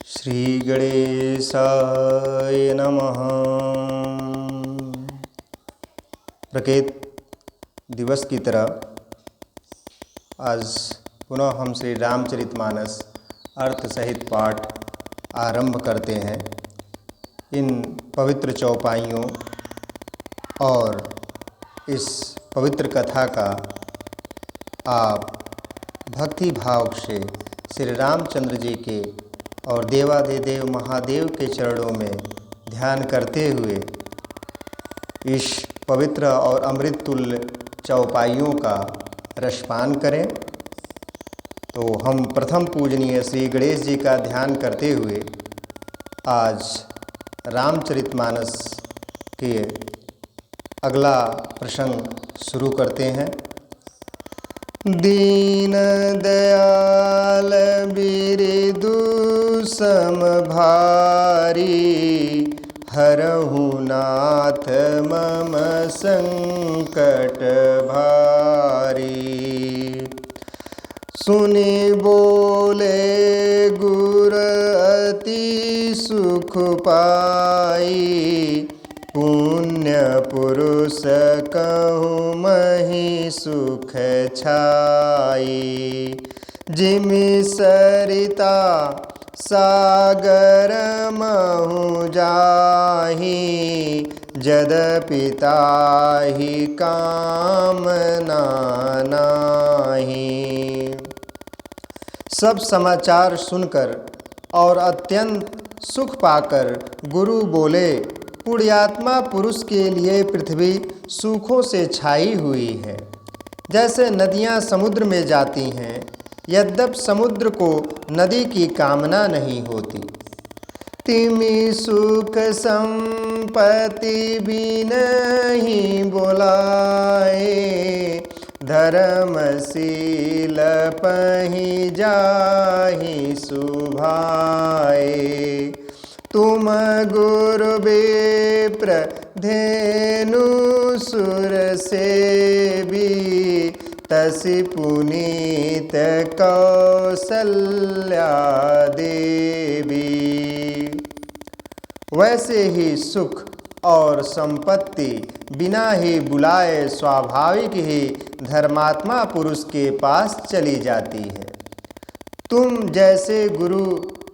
श्री गणेशाय नमः। प्रकृत दिवस की तरह आज पुनः हम श्री रामचरितमानस अर्थ सहित पाठ आरंभ करते हैं। इन पवित्र चौपाइयों और इस पवित्र कथा का आप भक्ति भाव से श्री रामचंद्र जी के और देवाधिदेव महादेव के चरणों में ध्यान करते हुए इस पवित्र और अमृत तुल्य चौपाइयों का रसपान करें। तो हम प्रथम पूजनीय श्री गणेश जी का ध्यान करते हुए आज रामचरितमानस के अगला प्रसंग शुरू करते हैं। दीन दयाल बिरदु सम भारी, हरहु नाथ मम संकट भारी। सुनि बोले गुर अति सुख पाई, पुण्य पुरुष कहूँ मही सुख छाई। जिमि सरिता सागर महु जाहि, यद्यपि ताहि कामना नाहि। सब समाचार सुनकर और अत्यंत सुख पाकर गुरु बोले, पुण्यात्मा पुरुष के लिए पृथ्वी सुखों से छाई हुई है। जैसे नदियाँ समुद्र में जाती हैं, यद्यप समुद्र को नदी की कामना नहीं होती। तिमि सुख संपत्ति बिनहि बोलाए, धर्मशील पहि जाहि सुभाए। तुम गुरु विप्र धेनु सुर सेवी, तसि पुनीत कौसल्या देवी। वैसे ही सुख और संपत्ति बिना ही बुलाए स्वाभाविक ही धर्मात्मा पुरुष के पास चली जाती है। तुम जैसे गुरु,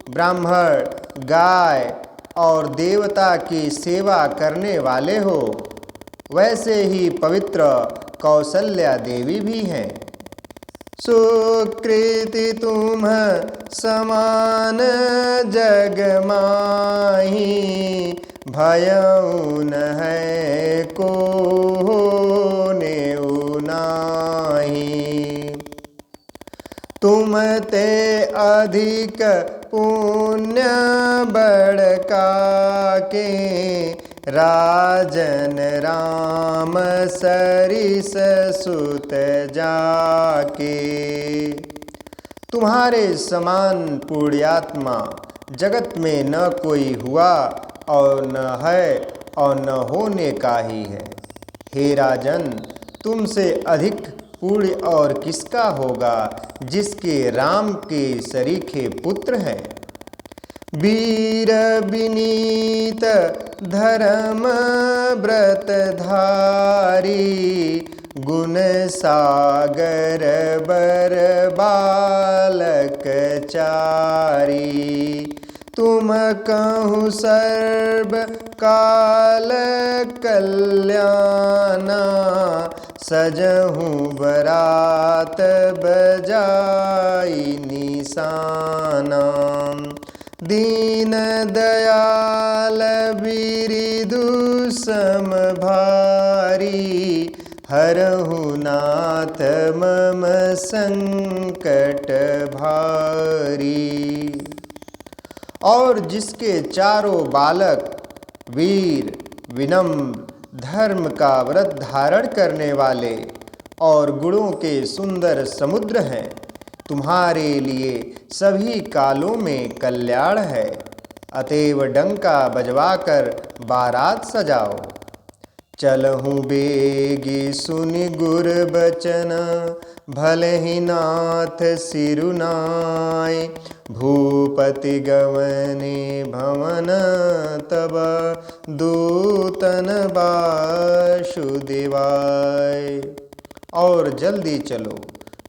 ब्राह्मण, गाय और देवता की सेवा करने वाले हो, वैसे ही पवित्र कौसल्या देवी भी हैं। सुकृति तुम समान जग माही, भयउ न है को नेउ नाहि। तुम ते अधिक पुण्य बड़का के, राजन राम सरिस सुत जाके। तुम्हारे समान पुण्यात्मा जगत में न कोई हुआ और न है और न होने का ही है। हे राजन, तुमसे अधिक पुण्य और किसका होगा, जिसके राम के सरीखे पुत्र हैं। वीर विनीत धर्म व्रत धारी, गुण सागर बर बालक चारी। तुम कहूँ सर्व काल कल्याणा, सजहूँ बरात बजाई निशाना। दीन दयाल बिरदु सम भारी, हरहु नाथ मम संकट भारी। और जिसके चारों बालक वीर, विनम्र, धर्म का व्रत धारण करने वाले और गुणों के सुंदर समुद्र हैं, तुम्हारे लिए सभी कालों में कल्याण है। अतएव डंका बजवाकर बारात सजाओ। चलहूँ बेगी सुनि गुर बचन, भले ही नाथ सिरुनाय। भूप द्रौपदी गवने भवन तब दूतन वासुदेवाय। और जल्दी चलो।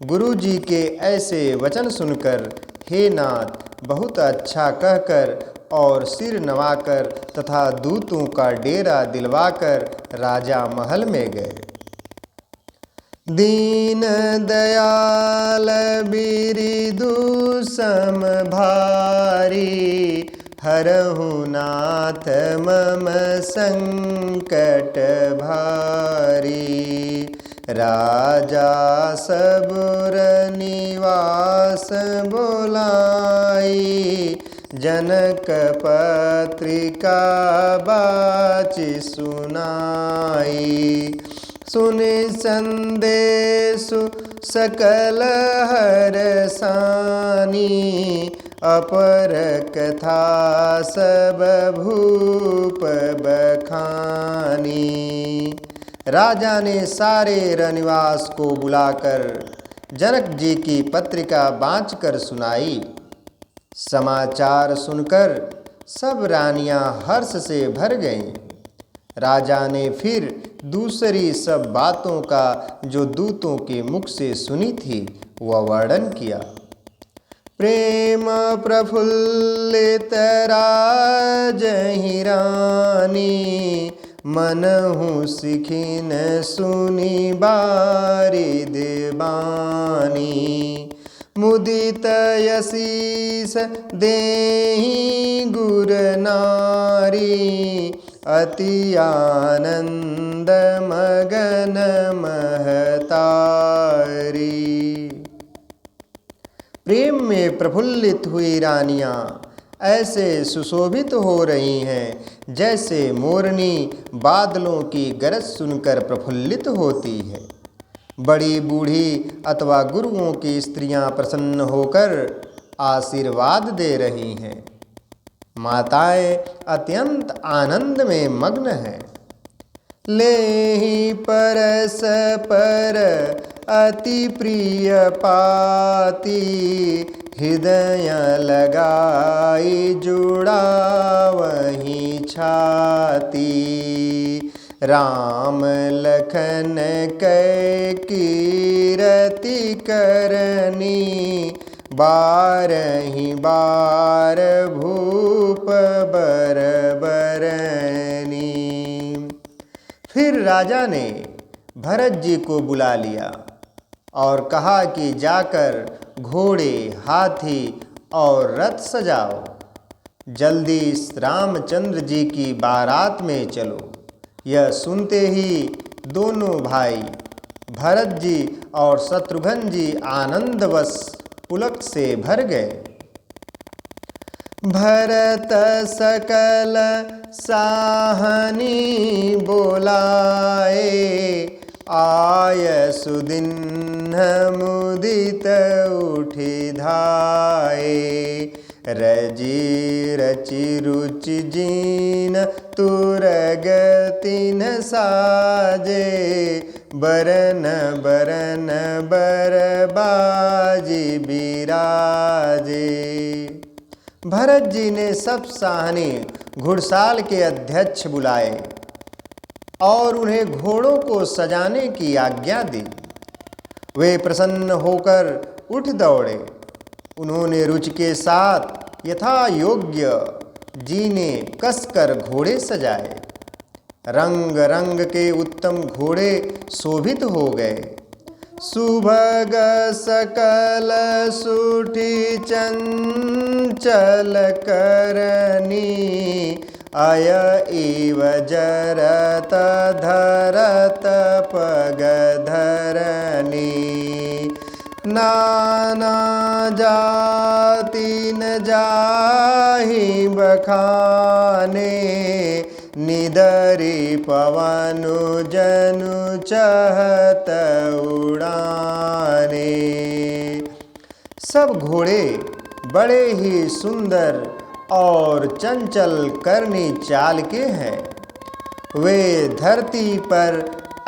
गुरु जी के ऐसे वचन सुनकर हे नाथ बहुत अच्छा कहकर और सिर नवाकर तथा दूतों का डेरा दिलवाकर राजा महल में गए। दीन दयाल बिरिदु सम भारी, हरहु नाथ मम संकट भारी। राजा सबुर निवास बोलाई, जनक पत्रिका बाची सुनाई। सुनि संदेशु सकल हरसानी, अपर कथा सब भूप बखानी। राजा ने सारे रनिवास को बुलाकर जनक जी की पत्रिका बाँचकर सुनाई। समाचार सुनकर सब रानियां हर्ष से भर गईं। राजा ने फिर दूसरी सब बातों का जो दूतों के मुख से सुनी थी वह वर्णन किया। प्रेम प्रफुल्लित राजहि रानी, मनहु सिखिन सुनी बारिद बानी। मुदित यशीस देहि गुर नारी, अति आनंद मगन महतारी। प्रेम में प्रफुल्लित हुई रानियां ऐसे सुशोभित हो रही हैं जैसे मोरनी बादलों की गरज सुनकर प्रफुल्लित होती है। बड़ी बूढ़ी अथवा गुरुओं की स्त्रियां प्रसन्न होकर आशीर्वाद दे रही हैं। माताएं अत्यंत आनंद में मग्न हैं। लेहि परस्पर अति प्रिय पाती, हृदय लगाई जुड़ा वही छाती। राम लखन कै कीरति करनी, बारहि बार भूप बर बरनी। फिर राजा ने भरत जी को बुला लिया और कहा कि जाकर घोड़े, हाथी और रथ सजाओ। जल्दी रामचंद्र जी की बारात में चलो। यह सुनते ही दोनों भाई भरत जी और शत्रुघ्न जी आनंदवश पुलक से भर गए। भरत सकल साहनी बोलाए, आय सुदिन मुदित उठि धाये। रजी रचि रुचि जीन तुरगतिन साजे, बरन बरन बरबाजी बिराजे। भरत जी ने सब साहनी घुड़साल के अध्यक्ष बुलाए और उन्हें घोड़ों को सजाने की आज्ञा दी। वे प्रसन्न होकर उठ दौड़े। उन्होंने रुचि के साथ यथा योग्य जीने कसकर घोड़े सजाए। रंग रंग के उत्तम घोड़े शोभित हो गए। सुभग सकल सुठी चंचल करनी, अय इव जरत धरत पग धरनी। नाना जाति न जाहि बखाने, निदरि पवनु जनु चहत उड़ाने। सब घोड़े बड़े ही सुंदर और चंचल करनी चाल के हैं। वे धरती पर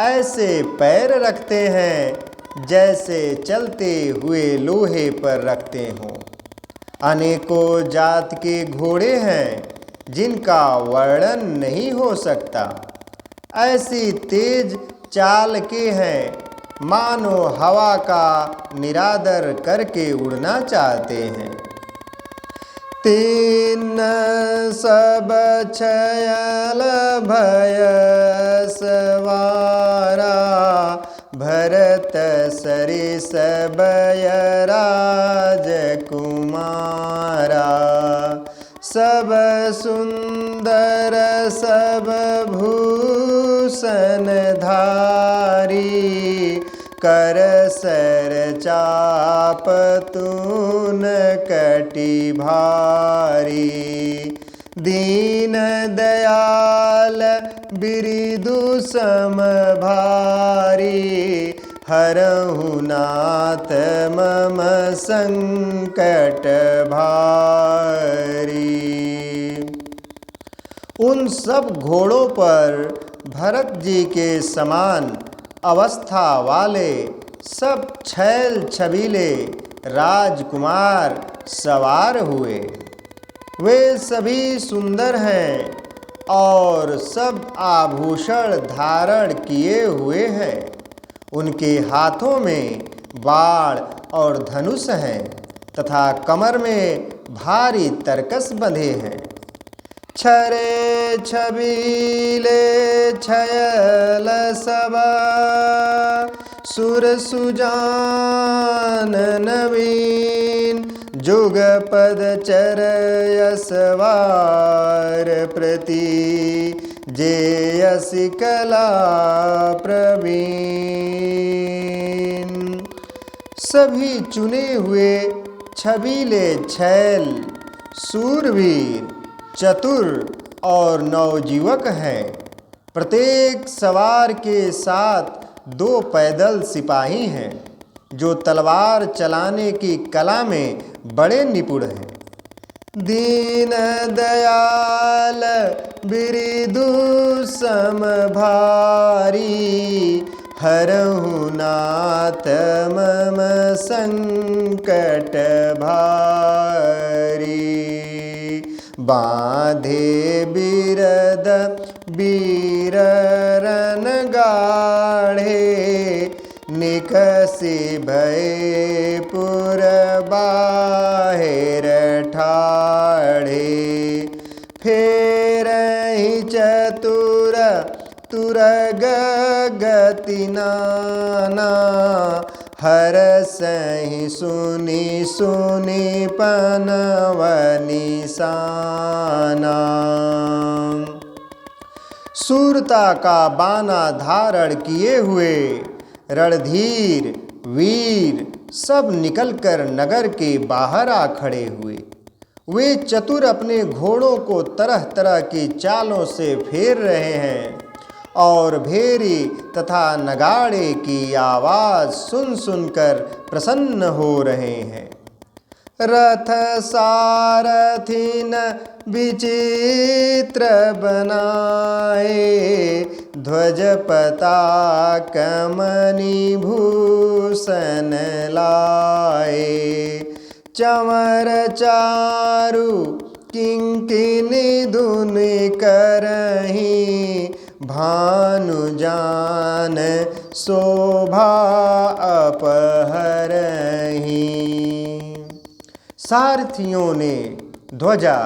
ऐसे पैर रखते हैं जैसे चलते हुए लोहे पर रखते हों। अनेकों जात के घोड़े हैं जिनका वर्णन नहीं हो सकता। ऐसी तेज चाल के हैं मानो हवा का निरादर करके उड़ना चाहते हैं। तीन सब छयल भय सवारा, भरत सरिस भय राजकुमारा। सब सुंदर सब भूषण धारी, कर सर चाप तून कटि भारी। दीन दयाल बिरिदु सम भारी, हरहु नाथ मम संकट भारी। उन सब घोड़ों पर भरत जी के समान अवस्था वाले सब छैल छबीले राजकुमार सवार हुए। वे सभी सुंदर हैं और सब आभूषण धारण किए हुए हैं। उनके हाथों में बाण और धनुष हैं तथा कमर में भारी तरकस बंधे हैं। छरे छबीले छयल सबा, सुर सुजान नवीन। जुग पद चर यशवार प्रति, जेयसि कला प्रवीण। सभी चुने हुए छबीले छैल सूरवीर, चतुर और नवजीवक हैं। प्रत्येक सवार के साथ 2 पैदल सिपाही हैं जो तलवार चलाने की कला में बड़े निपुण हैं। दीन दयाल बिरिदु सम भारी, हरहु नाथ मम संकट भारी। बांधे बिरद बीर रन गाढ़े, निकसि भय पुर बाहिर ठाढ़े। फेरहि चतुर तुरग गति नाना, हरसहि सुनि सुनि पनव निशाना। सूरता का बाना धारण किए हुए रणधीर वीर सब निकलकर नगर के बाहर आ खड़े हुए। वे चतुर अपने घोड़ों को तरह तरह की चालों से फेर रहे हैं और भेरी तथा नगाड़े की आवाज़ सुन सुनकर प्रसन्न हो रहे हैं। रथ सारथिन विचित्र बनाए, ध्वज पताक मणि भूषण लाए। चमर चारु किंकिनी धुन करहीं, भानु जान शोभा अपहरहीं। सारथियों ने ध्वजा,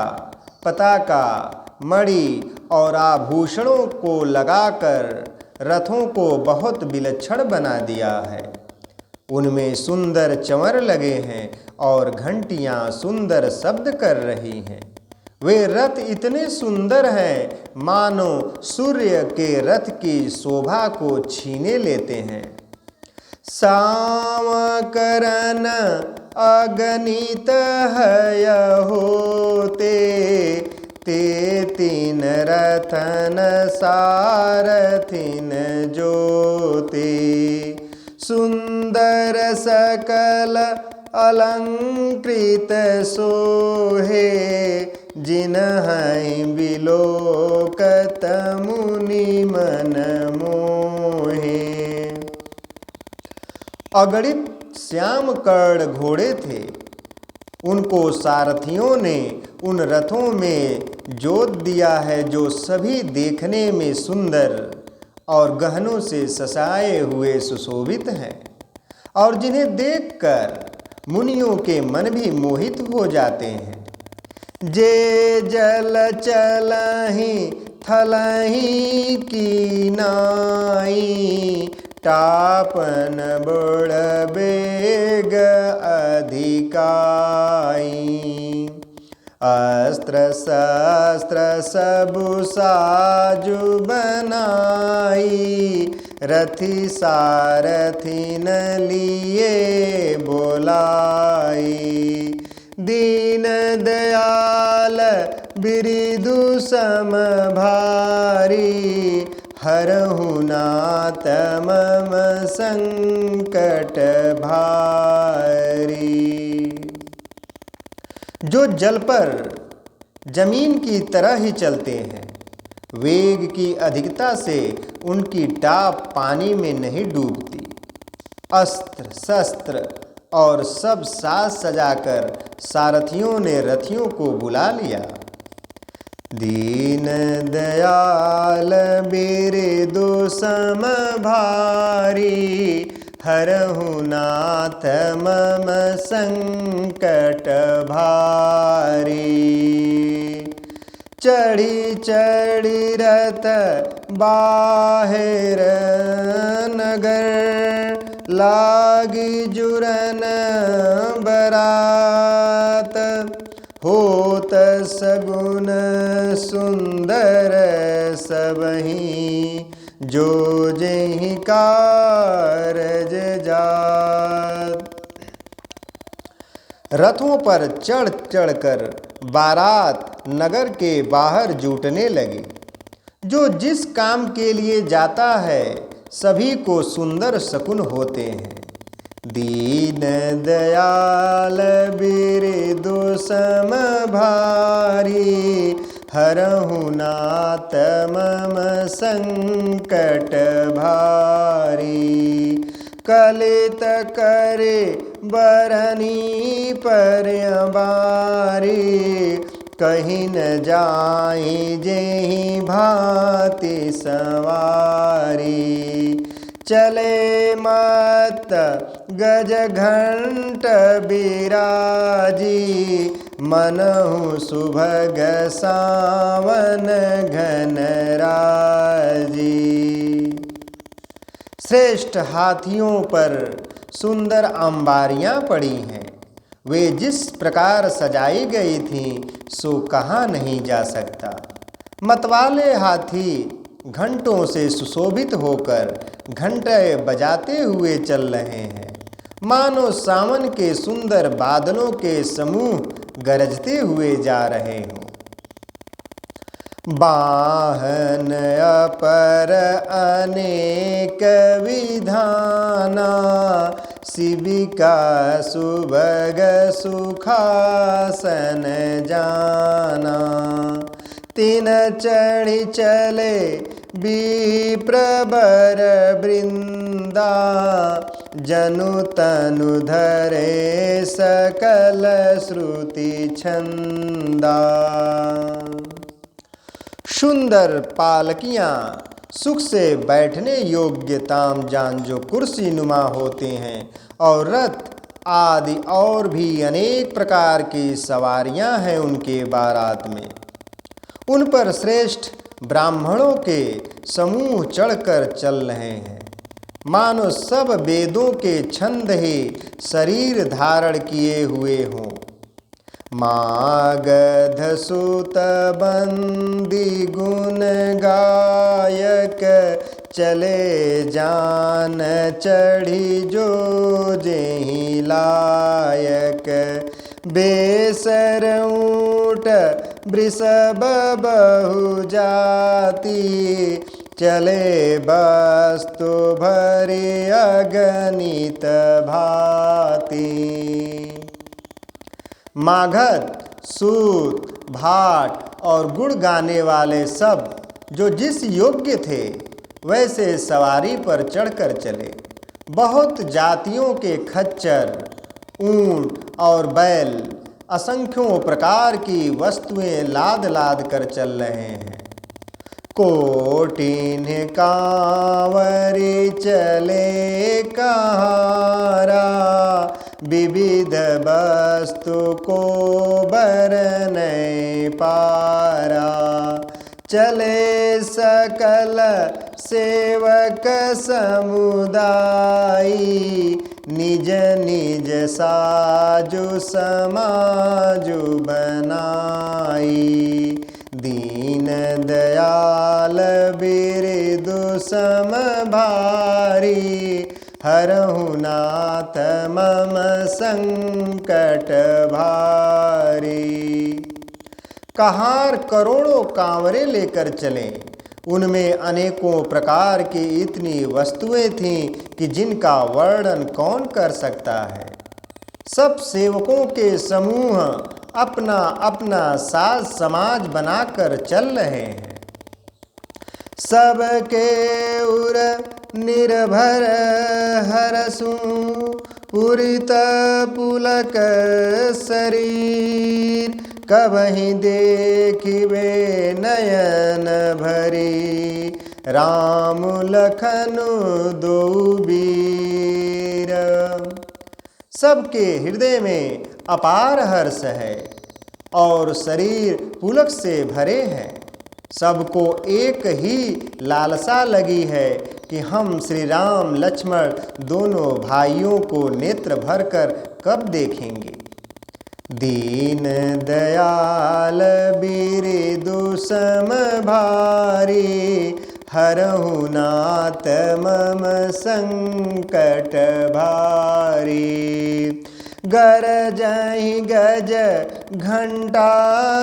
पताका, मणि और आभूषणों को लगाकर रथों को बहुत विलक्षण बना दिया है। उनमें सुंदर चंवर लगे हैं और घंटियां सुंदर शब्द कर रही हैं। वे रथ इतने सुंदर हैं मानो सूर्य के रथ की शोभा को छीने लेते हैं। सामकरन अगणित हय होते, ते तीन रथन सारथिन जोते। सुंदर सकल अलंकृत सोहे, जिन्है बिलोकत मुनि मन मोहे। अगणित श्याम कर्ण घोड़े थे। उनको सारथियों ने उन रथों में जोत दिया है जो सभी देखने में सुंदर और गहनों से सजाए हुए सुशोभित हैं, और जिन्हें देखकर मुनियों के मन भी मोहित हो जाते हैं। जे जल चलहि थलहि की नाई, टापन बड़ बेग अधिकाई। अस्त्र शस्त्र सबु साजु बनाई, रथी सारथी न लिए बोलाई। दीन दयाल बिरिदु सम भारी, हरहु नाथ मम संकट भारी। जो जल पर जमीन की तरह ही चलते हैं, वेग की अधिकता से उनकी टाप पानी में नहीं डूबती। अस्त्र शस्त्र और सब साज सजाकर सारथियों ने रथियों को बुला लिया। दीन दयाल बिरिदु सम भारी, हरहु नाथ मम संकट भारी। चढ़ी चढ़ी रथ बाहिर नगर, लागी जुरन बरात। होत सगुन सुंदर सबहि, जो जेहि कारज जात। रथों पर चढ़ चढ़कर बारात नगर के बाहर जुटने लगी। जो जिस काम के लिए जाता है सभी को सुंदर शकुन होते हैं। दीन दयाल बिरिदु सम भारी, हरहु नाथ मम संकट भारी। कलित करे बरनी परबारी, कहीं न जाई जेहि भांति सवारी। चले मत गज घंट बिराजी, मनहु सुभग सावन घन राजी। श्रेष्ठ हाथियों पर सुंदर अंबारियां पड़ी हैं। वे जिस प्रकार सजाई गई थीं सो कहा नहीं जा सकता। मतवाले हाथी घंटों से सुशोभित होकर घंटे बजाते हुए चल रहे हैं, मानो सावन के सुंदर बादलों के समूह गरजते हुए जा रहे हों। वाहन अपर अनेक विधाना, शिविका सुभग सुखासन जाना। तीन चढ़ी चले विप्रवर वृंदा, जनु तनु धरे सकल श्रुति छंदा। सुंदर पालकियां सुख से बैठने योग्य तामजान जो कुर्सी नुमा होते हैं, और रथ आदि और भी अनेक प्रकार की सवारियां हैं उनके बारात में। उन पर श्रेष्ठ ब्राह्मणों के समूह चढ़कर चल रहे हैं, मानो सब वेदों के छंद ही शरीर धारण किए हुए हों। मागध सुत बंदी गुण गायक, चले जान चढ़ी जो जेहि लायक। बेसर ऊँट वृषभ बहु जाति, चले वस्तु भरी अगणित भांति। मागध, सूत, भाट और गुण गाने वाले सब जो जिस योग्य थे वैसे सवारी पर चढ़कर चले। बहुत जातियों के खच्चर, ऊंट और बैल असंख्यों प्रकार की वस्तुएं लाद लाद कर चल रहे हैं। कोटिन कांवरी चले कहारा, विविध वस्तु को बरनै पारा। चले सकल सेवक समुदाय, निज निज साजु समाजु बनाई। दीन दयाल बिरदु समभारी, हरहु नाथ मम संकट भारी। कहार करोड़ों कांवरे लेकर चले, उनमें अनेकों प्रकार की इतनी वस्तुएं थीं कि जिनका वर्णन कौन कर सकता है। सब सेवकों के समूह अपना अपना साज समाज बनाकर चल रहे हैं। सबके उर निर्भर हरसु, पुरित पुलक शरीर। कबहि देखिबे नयन भरी, राम लखन दो वीर। सबके हृदय में अपार हर्ष है और शरीर पुलक से भरे हैं। सबको एक ही लालसा लगी है कि हम श्री राम लक्ष्मण दोनों भाइयों को नेत्र भरकर कब देखेंगे। दीन दयाल बिरदु समभारी, हरहु नाथ मम संकट भारी। गरजहि गज घंटा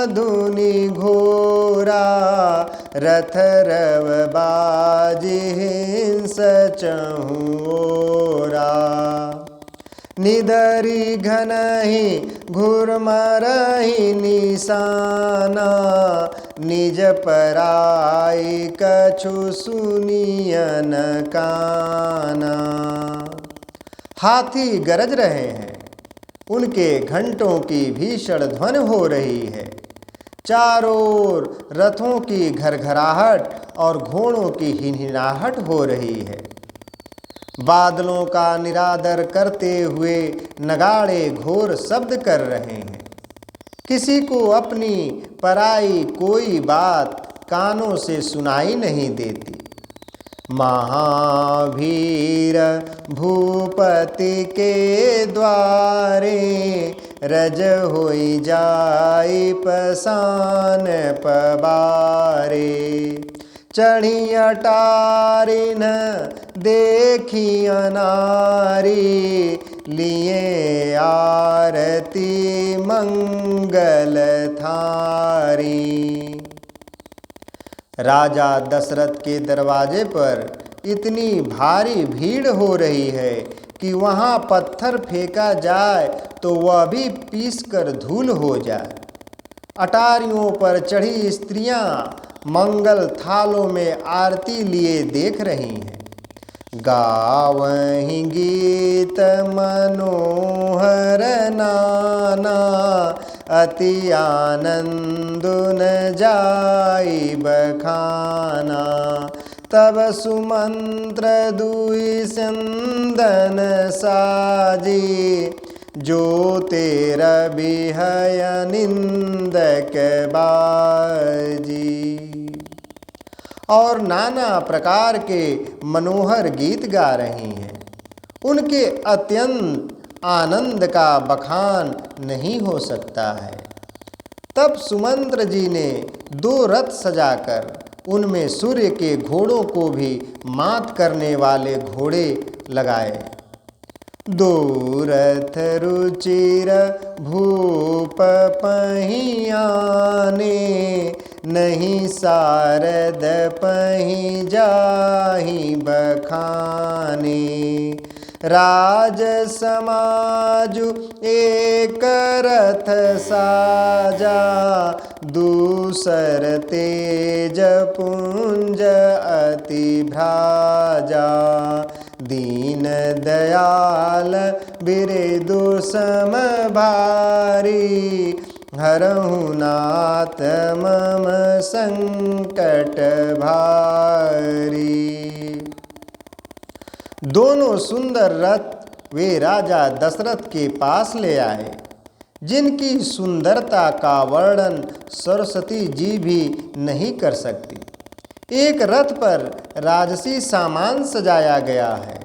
धुनि घोरा, रथ रव बाजि हिंस चहुँ ओरा। निदरि घनहि घुरमरहि निशाना, निज पराई कछु सुनिय न काना। हाथी गरज रहे हैं, उनके घंटों की भीषण ध्वनि हो रही है। चारों ओर रथों की घरघराहट और घोड़ों की हिनहिनाहट हो रही है। बादलों का निरादर करते हुए नगाड़े घोर शब्द कर रहे हैं। किसी को अपनी पराई कोई बात कानों से सुनाई नहीं देती। महावीर भूपति के द्वारे, रज होई जाई पसान पबारे। चढ़ी अटारिन देखी अनारी, लिए आरती मंगल थारी। राजा दशरथ के दरवाजे पर इतनी भारी भीड़ हो रही है कि वहाँ पत्थर फेंका जाए तो वह भी पीसकर धूल हो जाए। अटारियों पर चढ़ी स्त्रियां मंगल थालों में आरती लिए देख रही हैं। गावहीं गीत मनोहर नाना, अति आनंद न जाई बखाना। तब सुमंत्र दुई संदन साजी, जो तेरा बिहय निंदक बाजी। और नाना प्रकार के मनोहर गीत गा रही हैं। उनके अत्यंत आनंद का बखान नहीं हो सकता है। तब सुमंत्र जी ने 2 रथ सजाकर उनमें सूर्य के घोड़ों को भी मात करने वाले घोड़े लगाए। 2 रथ रुचिर भूप पहियाने, नहीं सारद पही जाहि बखाने। राज समाजु एक रथ साजा, दूसर तेज पुंज अति भ्राजा। दीन दयाल बिरदु सम भारी, हरहु नाथ मम संकट भारी। दोनों सुंदर रथ वे राजा दशरथ के पास ले आए, जिनकी सुंदरता का वर्णन सरस्वती जी भी नहीं कर सकती। एक रथ पर राजसी सामान सजाया गया है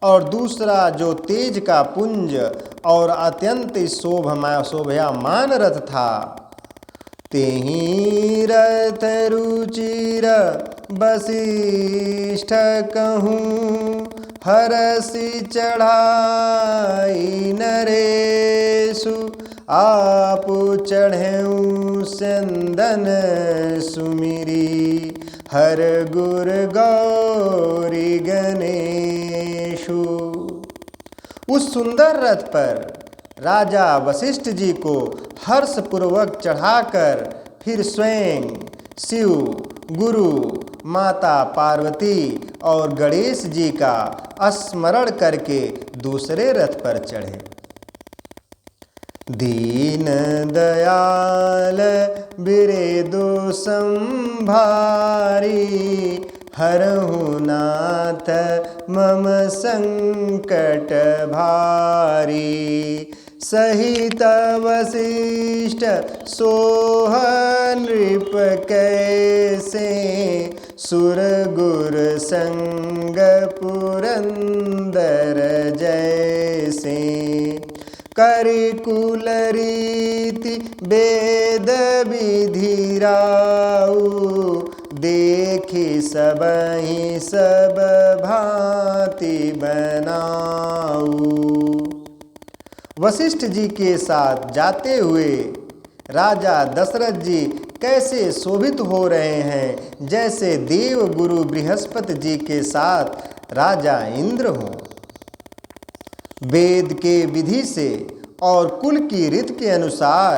और दूसरा जो तेज का पुंज और अत्यंत शोभयामान रथ था। तेहि रथ रुचिर वसिष्ठ कहूँ, हरसि चढ़ाई नरेशु, आपु चढ़ेऊ चंदन सुमिरी, हर गुर गौरी गणेशु। उस सुंदर रथ पर राजा वशिष्ठ जी को हर्षपूर्वक चढ़ाकर फिर स्वयं शिव, गुरु, माता पार्वती और गणेश जी का स्मरण करके दूसरे रथ पर चढ़े। दीन दयाल बिरदु संभारी, हरहु नाथ मम संकट भारी। सहित वसिष्ठ सोह नृप कैसे, सुर गुर संग पुरंदर जैसे। करिकुल रीति वेद विधि राउ, देखि सबहि सब भांति बनाऊ। वशिष्ठ जी के साथ जाते हुए राजा दशरथ जी कैसे शोभित हो रहे हैं, जैसे देव गुरु बृहस्पति जी के साथ राजा इंद्र हों। वेद के विधि से और कुल की रीत के अनुसार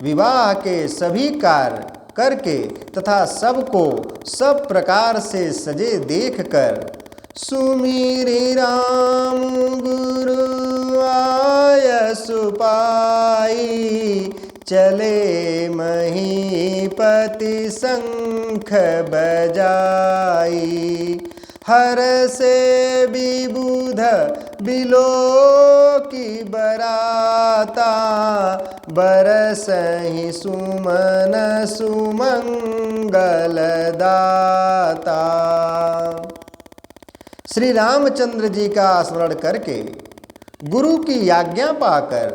विवाह के सभी कार्य करके तथा सबको सब प्रकार से सजे देखकर, सुमिरि राम गुरु आयसु पाई, चले महीपति शंख बजाई। हर से विबुध बिलोकी बराता, बरसहि सुमन सुमंगल दाता। श्री रामचंद्र जी का स्मरण करके गुरु की आज्ञा पाकर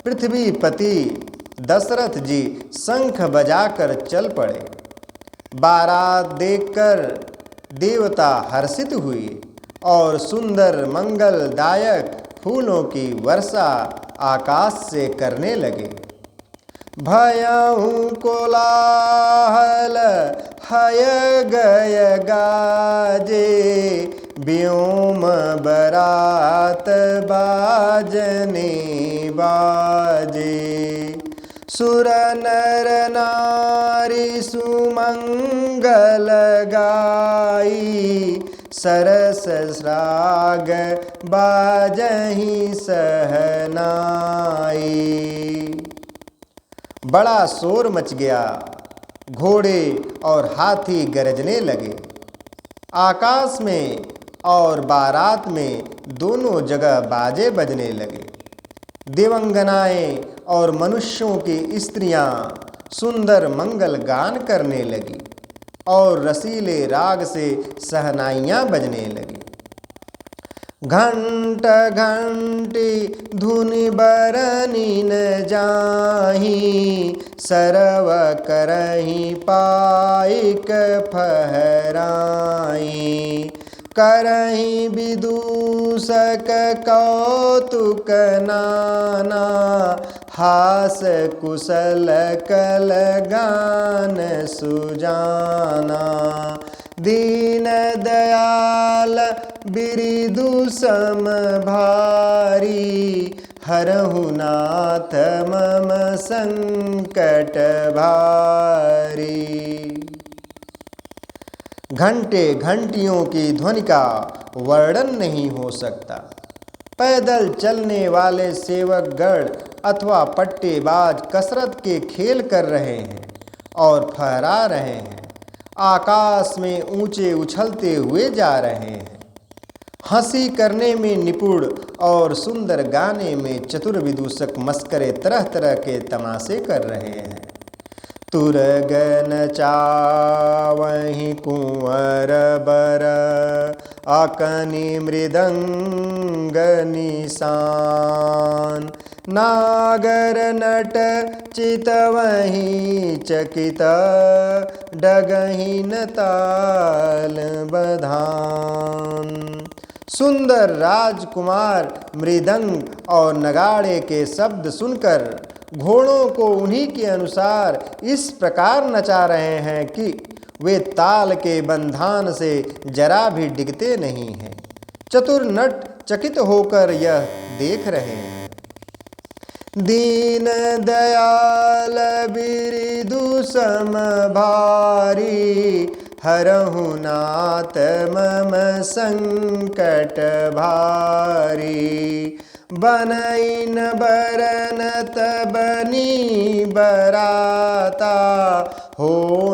पृथ्वीपति दशरथ जी शंख बजाकर चल पड़े। बारात देखकर देवता हर्षित हुए और सुंदर मंगलदायक फूलों की वर्षा आकाश से करने लगे। भयहु कोलाहल हय गय गाजे, व्योम बरात बाजने बाजे। सुर नर नारी सुमंगल गाई, सरस श्राग बाजहि सहनाई। बड़ा शोर मच गया, घोड़े और हाथी गरजने लगे। आकाश में और बारात में दोनों जगह बाजे बजने लगे। देवंगनाएं और मनुष्यों की स्त्रियां सुंदर मंगल गान करने लगी और रसीले राग से सहनाइयां बजने लगी। घंट घंटी धुनि बरनी न जाही, सरव करही पाइक फहराई। करही विदूषक कौतुक नाना, हास कुशल कल गान सुजाना। दीन दयाल बिरदु सम भारी, हरहु नाथ मम संकट भारी। घंटे घंटियों की ध्वनि का वर्णन नहीं हो सकता। पैदल चलने वाले सेवक गण अथवा पट्टेबाज कसरत के खेल कर रहे हैं और फहरा रहे हैं, आकाश में ऊंचे उछलते हुए जा रहे हैं। हंसी करने में निपुण और सुंदर गाने में चतुर विदूषक मस्करे तरह तरह के तमाशे कर रहे हैं। तुरगन चावहि कुंवर बर, अकनि मृदंग निशान। नागर नट चितवहि चकित, डगहिन ताल बधान। सुंदर राजकुमार मृदंग और नगाड़े के शब्द सुनकर घोड़ों को उन्हीं के अनुसार इस प्रकार नचा रहे हैं कि वे ताल के बंधान से जरा भी डिगते नहीं हैं। चतुर नट चकित होकर यह देख रहे हैं। दीन दयाल बिरिदु सम भारी, हरहु नाथ मम संकट भारी। बनईन बरन तबनी बराता, हो